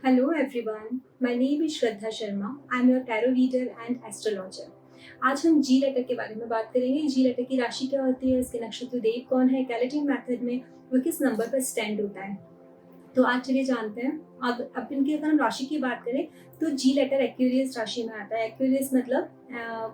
Hello everyone, my name is Shraddha Sharma. I am your tarot reader and astrologer. आज हम जी letter के बारे में बात करेंगे। जी लेटर की राशि क्या होती है, इसके नक्षत्र देव कौन है, कैलेंडर मेथड में वो किस नंबर पर स्टैंड होता है। तो आज चलिए जानते हैं। अब इनकी अगर हम राशि की बात करें तो जी लेटर एक्वेरियस राशि में आता है। एक्वेरियस मतलब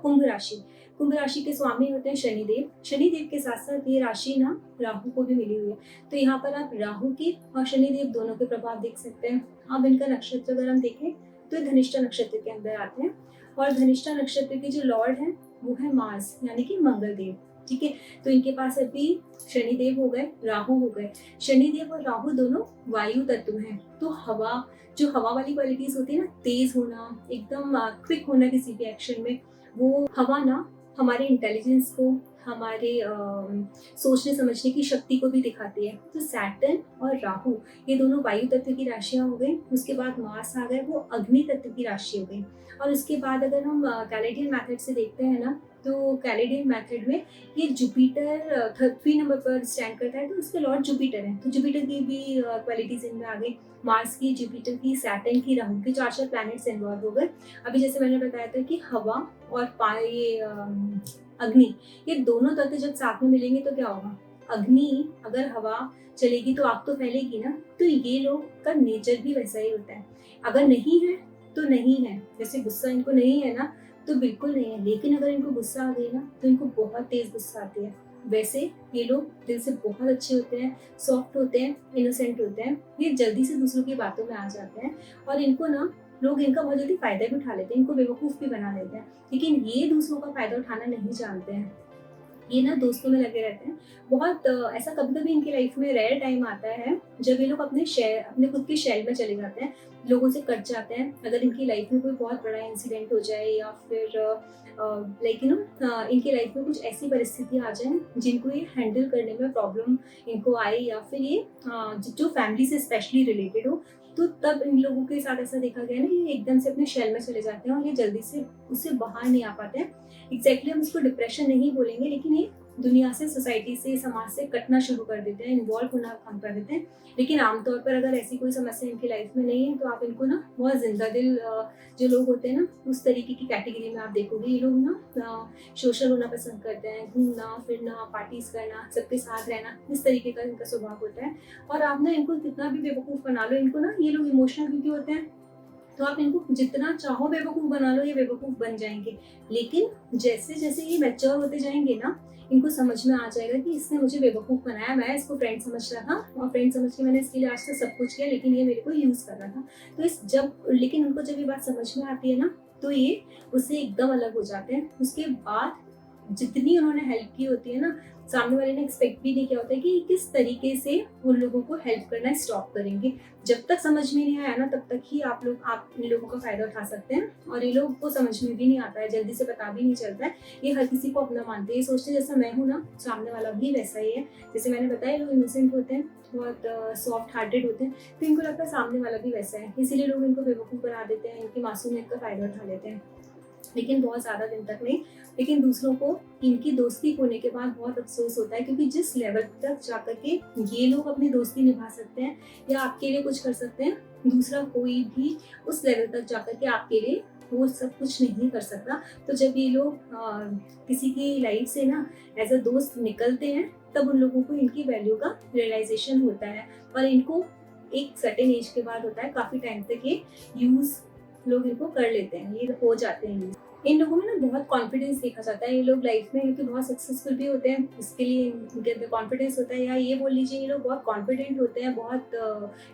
कुंभ राशि। कुंभ राशि के स्वामी होते हैं शनिदेव। शनिदेव के साथ साथ ये राशि ना राहु को भी मिली हुई है। तो यहाँ पर आप राहु की और शनिदेव दोनों के प्रभाव देख सकते हैं। अब इनका नक्षत्र अगर हम देखें तो ये धनिष्ठा नक्षत्र के अंदर आते हैं और धनिष्ठा नक्षत्र के जो लॉर्ड हैं वो है मार्स यानी कि मंगल देव। ठीक है, तो इनके पास अभी शनिदेव हो गए, राहु हो गए। शनिदेव और राहु दोनों वायु तत्व हैं। तो हवा, जो हवा वाली क्वालिटीज होती है ना, तेज होना, एकदम क्विक होना किसी भी एक्शन में, वो हवा ना हमारे इंटेलिजेंस को, हमारे सोचने समझने की शक्ति को भी दिखाती है। तो सैटर्न और राहु ये दोनों वायु तत्व की राशियां हो गई। उसके बाद मार्स आ गए, वो अग्नि तत्व की राशि हो गई। और उसके बाद अगर हम कैलेंडर मेथड से देखते हैं ना, तो कैलेंडर मेथड में ये जुपिटर 3 नंबर पर स्टैंड करता है। तो उसके लॉर्ड जुपिटर है, तो जुपिटर की भी क्वालिटीज इनमें आ गई। मार्स की, जुपिटर की, सैटर्न की, राहु की, चार प्लैनेट्स इन्वॉल्व हो गए। अभी जैसे मैंने बताया था कि हवा और ये अग्नि, ये दोनों तत्व जब साथ में मिलेंगे तो क्या होगा। अग्नि, अगर हवा चलेगी तो आग तो फैलेगी ना। तो ये लोग का नेचर भी वैसा ही होता है। अगर नहीं है तो नहीं है। जैसे गुस्सा इनको नहीं है ना, तो बिल्कुल नहीं है। लेकिन अगर इनको गुस्सा आ गई ना तो इनको बहुत तेज गुस्सा आती है। वैसे ये लोग दिल से बहुत अच्छे होते हैं, सॉफ्ट होते हैं, इनोसेंट होते हैं। ये जल्दी से दूसरों की बातों में आ जाते हैं और इनको ना लोग इनका बहुत जल्दी फायदा भी उठा लेते हैं, इनको बेवकूफ़ भी बना देते हैं। लेकिन ये दूसरों का फायदा उठाना नहीं जानते हैं। ये ना दोस्तों में लगे रहते हैं। बहुत ऐसा कभी-कभी इनकी लाइफ में रेयर टाइम आता है जब ये लोग अपने खुद के शेल में चले जाते हैं, लोगों से कट जाते हैं। अगर इनकी लाइफ में कोई बहुत बड़ा इंसिडेंट हो जाए या फिर इनकी लाइफ में कुछ ऐसी परिस्थिति आ जाए जिनको ये हैंडल करने में प्रॉब्लम इनको आए, या फिर ये जो फैमिली से स्पेशली रिलेटेड हो, तो तब इन लोगों के साथ ऐसा देखा गया है ना, ये एकदम से अपने शेल में चले जाते हैं और ये जल्दी से उससे बाहर नहीं आ पाते हैं। एग्जैक्टली हम इसको डिप्रेशन नहीं बोलेंगे, लेकिन ये दुनिया से, सोसाइटी से, समाज से कटना शुरू कर देते हैं, इन्वॉल्व होना कम कर देते हैं। लेकिन आमतौर पर अगर ऐसी कोई समस्या इनकी लाइफ में नहीं है तो आप इनको ना बहुत जिंदा दिल जो लोग होते हैं ना, उस तरीके की कैटेगरी में आप देखोगे। ये लोग ना सोशल होना पसंद करते हैं, घूमना फिरना, पार्टीज करना, सबके साथ रहना, इस तरीके का इनका स्वभाव होता है। और आप ना इनको कितना भी बेवकूफ़ बना लो, इनको ना, ये लोग इमोशनल क्योंकि होते हैं, तो आप इनको जितना चाहो बेवकूफ़ बना लो, ये बेवकूफ़ बन जाएँगे। लेकिन जैसे-जैसे ये मैच्योर होते जाएँगे ना, इनको समझ में आ जाएगा कि इसने मुझे बेवकूफ़ बनाया, मैं इसको फ्रेंड समझ रहा था और फ्रेंड समझ के मैंने इसके लिए आज तक सब कुछ किया, लेकिन ये मेरे को यूज़ कर रहा था। तो लेकिन उनको जब ये बात समझ में आती है ना, तो ये उससे एकदम अलग हो जाते हैं। उसके बाद जितनी उन्होंने हेल्प की होती है ना, सामने वाले ने एक्सपेक्ट भी नहीं किया होता है कि किस तरीके से उन लोगों को हेल्प करना स्टॉप करेंगे। जब तक समझ में नहीं आया ना, तब तक ही आप इन लोगों का फ़ायदा उठा सकते हैं। और ये लोग को समझ में भी नहीं आता है, जल्दी से पता भी नहीं चलता है। ये हर किसी को अपना मानते हैं, ये सोचते हैं जैसा मैं हूँ ना, सामने वाला भी वैसा ही है। जैसे मैंने बताया, लोग इनोसेंट होते हैं, बहुत सॉफ्ट हार्टेड होते हैं, तो इनको लगता है सामने वाला भी वैसा है। इसीलिए लोग इनको बेवकूफ़ बना देते हैं, इनकी मासूमियत का फ़ायदा उठा लेते हैं। लेकिन बहुत ज़्यादा दिन तक नहीं। लेकिन दूसरों को इनकी दोस्ती होने के बाद बहुत अफ़सोस होता है, क्योंकि जिस लेवल तक जाकर के ये लोग अपनी दोस्ती निभा सकते हैं या आपके लिए कुछ कर सकते हैं, दूसरा कोई भी उस लेवल तक जाकर के आपके लिए वो सब कुछ नहीं कर सकता। तो जब ये लोग किसी की लाइफ से ना एज़ अ दोस्त निकलते हैं, तब उन लोगों को इनकी वैल्यू का रियलाइज़ेशन होता है। और इनको एक सर्टेन एज के बाद होता है, काफ़ी टाइम तक ये यूज़ लोग इनको कर लेते हैं, ये हो जाते हैं यूज़। इन लोगों में ना बहुत कॉन्फिडेंस देखा जाता है। ये लोग लाइफ में क्योंकि बहुत सक्सेसफुल भी होते हैं, इसके लिए इनके अंदर कॉन्फिडेंस होता है, या ये बोल लीजिए ये लोग बहुत कॉन्फिडेंट होते हैं, बहुत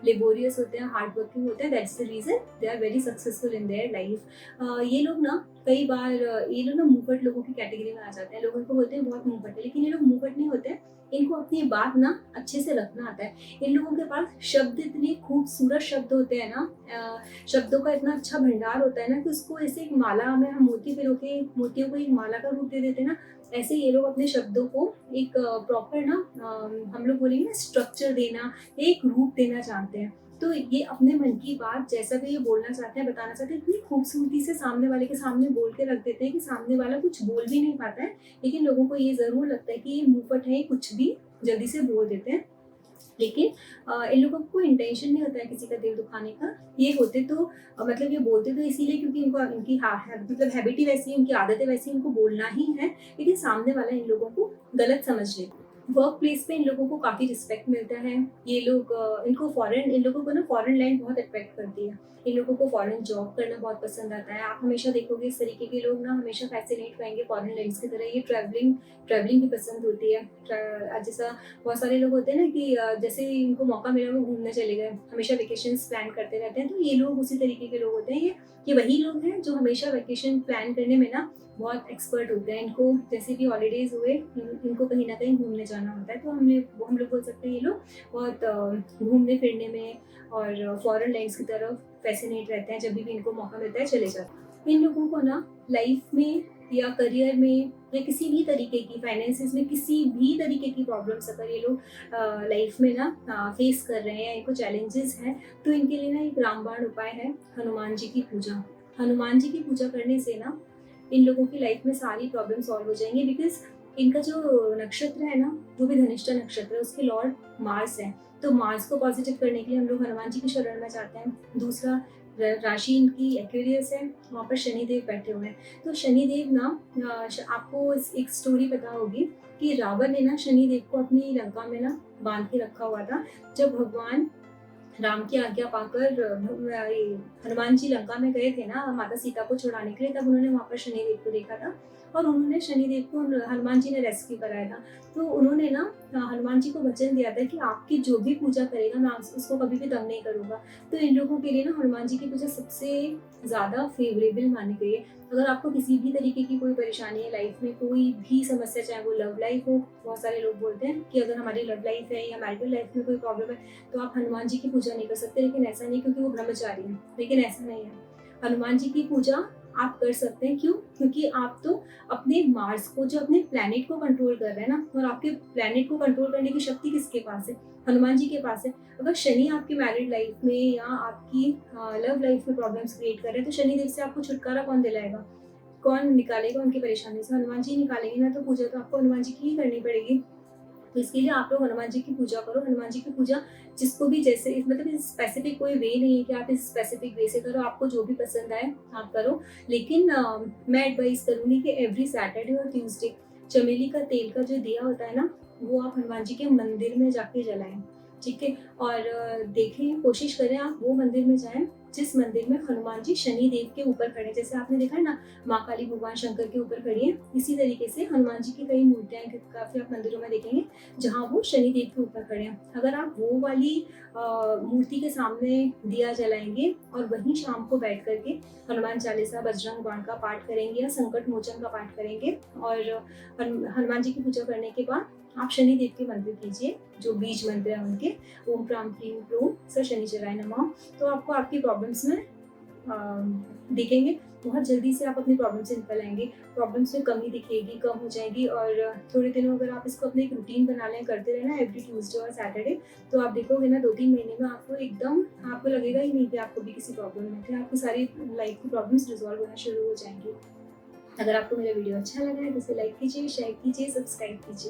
लेबोरियस होते हैं, हार्ड वर्किंग होते हैं। That's the reason they are very successful in their life. ये लोग ना कई बार ये लोग ना मुंहफट लोगों की कैटेगरी में आ जाते हैं। लोग इनको बोलते हैं बहुत मुंहफट है, लेकिन ये लोग मुंहफट नहीं होते हैं। इनको अपनी बात ना अच्छे से रखना आता है। इन लोगों के पास शब्द इतने खूबसूरत शब्द होते हैं ना, शब्दों का इतना अच्छा भंडार होता है ना, कि उसको ऐसे एक माला में हम मोती पिरो के मोतियों को एक माला का रूप दे देते हैं ना, ऐसे ये लोग अपने शब्दों को एक प्रॉपर ना हम लोग बोलेंगे ना स्ट्रक्चर देना, एक रूप देना जानते हैं। तो ये अपने मन की बात जैसा भी ये बोलना चाहते हैं, बताना चाहते हैं, इतनी खूबसूरती से सामने वाले के सामने बोल के रख देते हैं कि सामने वाला कुछ बोल भी नहीं पाता है। लेकिन लोगों को ये ज़रूर लगता है कि ये मुँहफट है, ये कुछ भी जल्दी से बोल देते हैं। लेकिन इन लोगों को इंटेंशन नहीं होता है किसी का दिल दुखाने का। ये होते तो मतलब ये बोलते तो इसीलिए क्योंकि इनको इनकी मतलब हैबिट ही वैसी है, उनकी आदतें वैसी हैं, इनको बोलना ही है, लेकिन सामने वाला इन लोगों को गलत समझ लेता है। वर्क प्लेस पे इन लोगों को काफ़ी रिस्पेक्ट मिलता है। ये लोग इन लोगों को ना फॉरेन लैंड बहुत अट्रैक्ट करती है। इन लोगों को फॉरेन जॉब करना बहुत पसंद आता है। आप हमेशा देखोगे इस तरीके के लोग ना हमेशा फैसिनेट रहेंगे फॉरेन लैंड्स की तरह। ये ट्रैवलिंग ट्रैवलिंग भी पसंद होती है। जैसा बहुत सारे लोग होते हैं ना कि जैसे ही इनको मौका मिला वो घूमने चले गए, हमेशा वेकेशंस प्लान करते रहते हैं। तो ये लोग उसी तरीके के लोग होते हैं। ये वही लोग हैं जो हमेशा वेकेशन प्लान करने में ना बहुत एक्सपर्ट होते हैं। इनको जैसे भी हॉलीडेज़ हुए इनको कहीं न कहीं घूमने जाना होता है। तो हम लोग बोल सकते हैं ये लोग बहुत घूमने फिरने में और फॉरेन लैंड्स की तरफ फैसिनेट रहते हैं। जब भी इनको मौका मिलता है चले जाते हैं। इन लोगों को ना लाइफ में या करियर में या किसी भी तरीके की फाइनेंसेस में किसी भी तरीके की प्रॉब्लम्स अगर ये लोग लाइफ में ना फेस कर रहे हैं या इनको चैलेंजेस हैं, तो इनके लिए ना एक रामबाण उपाय है हनुमान जी की पूजा। हनुमान जी की पूजा करने से ना इन लोगों की लाइफ में सारी प्रॉब्लम सॉल्व हो जाएंगी। बिकॉज इनका जो नक्षत्र है ना वो भी धनिष्ठा नक्षत्र है, उसके लॉर्ड मार्स है। तो मार्स को पॉजिटिव करने के लिए हम लोग हनुमान जी की शरण में जाते हैं। दूसरा राशि इनकी एक्वेरियस है, वहाँ पर शनिदेव बैठे हुए हैं। तो शनिदेव ना आपको एक स्टोरी पता होगी कि रावण ने ना शनिदेव को अपनी लंका में ना बांध के रखा हुआ था। जब भगवान राम की आज्ञा पाकर हनुमान जी लंका में गए थे ना माता सीता को छुड़ाने के लिए, तब उन्होंने वहाँ पर शनिदेव को देखा था और उन्होंने शनिदेव को हनुमान जी ने रेस्क्यू कराया था। तो उन्होंने ना हनुमान जी को वचन दिया था कि आपकी जो भी पूजा करेगा मैं उसको कभी भी तंग नहीं करूँगा। तो इन लोगों के लिए ना हनुमान जी की पूजा सबसे ज़्यादा फेवरेबल मानी गई है। अगर आपको किसी भी तरीके की कोई परेशानी है लाइफ में, कोई भी समस्या, चाहे वो लव लाइफ हो, बहुत सारे लोग बोलते हैं कि अगर हमारी लव लाइफ है या मैरिटल लाइफ में कोई प्रॉब्लम है तो आप हनुमान जी की पूजा नहीं कर सकते। लेकिन ऐसा नहीं, क्योंकि वो ब्रह्मचारी हैं, लेकिन ऐसा नहीं है। हनुमान जी की पूजा आप कर सकते हैं। क्यों? क्योंकि आप तो अपने मार्स को, जो अपने प्लैनेट को कंट्रोल कर रहे हैं ना, और आपके प्लैनेट को कंट्रोल करने की शक्ति किसके पास है? हनुमान जी के पास है। अगर शनि आपकी मैरिड लाइफ में या आपकी लव लाइफ में प्रॉब्लम्स क्रिएट कर रहे हैं तो शनिदेव से आपको छुटकारा कौन दिलाएगा? कौन निकालेगा उनकी परेशानी से? हनुमान जी निकालेंगे ना। तो पूजा तो आपको हनुमान जी की ही करनी पड़ेगी। तो इसके लिए आप लोग हनुमान जी की पूजा करो। हनुमान जी की पूजा जिसको भी जैसे मतलब स्पेसिफिक कोई वे नहीं है कि आप इस स्पेसिफिक वे से करो, आपको जो भी पसंद आए आप करो। लेकिन मैं एडवाइस करूँगी कि एवरी सैटरडे और ट्यूसडे चमेली का तेल का जो दिया होता है ना, वो आप हनुमान जी के मंदिर में जाके जलाएं। ठीक है? और देखें, कोशिश करें आप वो मंदिर में जाएं जिस मंदिर में हनुमान जी शनिदेव के ऊपर खड़े हैं। जैसे आपने देखा है ना, माँ काली भगवान शंकर के ऊपर खड़ी है, इसी तरीके से हनुमान जी की कई मूर्तियां काफी आप मंदिरों में देखेंगे जहाँ वो शनिदेव के ऊपर खड़े हैं। अगर आप वो वाली मूर्ति के सामने दिया जलाएंगे और वहीं शाम को बैठ करके हनुमान चालीसा, बजरंग बाण का पाठ करेंगे या संकट मोचन का पाठ करेंगे और हनुमान जी की पूजा करने के बाद आप शनिदेव के मंत्र कीजिए, जो बीज मंत्र है उनके, ओम प्राम क्लीम क्लूम स शनिचराय नमः। तो आपको आपकी प्रॉब्लम्स में दिखेंगे। बहुत जल्दी से आप अपनी प्रॉब्लम से निकल आएंगे। प्रॉब्लम्स में कमी दिखेगी, कम हो जाएगी। और थोड़े दिनों अगर आप इसको अपने एक रूटीन बना लें, करते रहना एवरी ट्यूसडे और सैटरडे, तो आप देखोगे ना 2-3 महीने में आपको एकदम, आपको लगेगा ही नहीं कि आपको भी किसी प्रॉब्लम में थे। आपकी सारी लाइफ की प्रॉब्लम्स रिजॉल्व होना शुरू हो जाएंगी। अगर आपको मेरा वीडियो अच्छा लगा है तो इसे लाइक कीजिए, शेयर कीजिए, सब्सक्राइब कीजिए।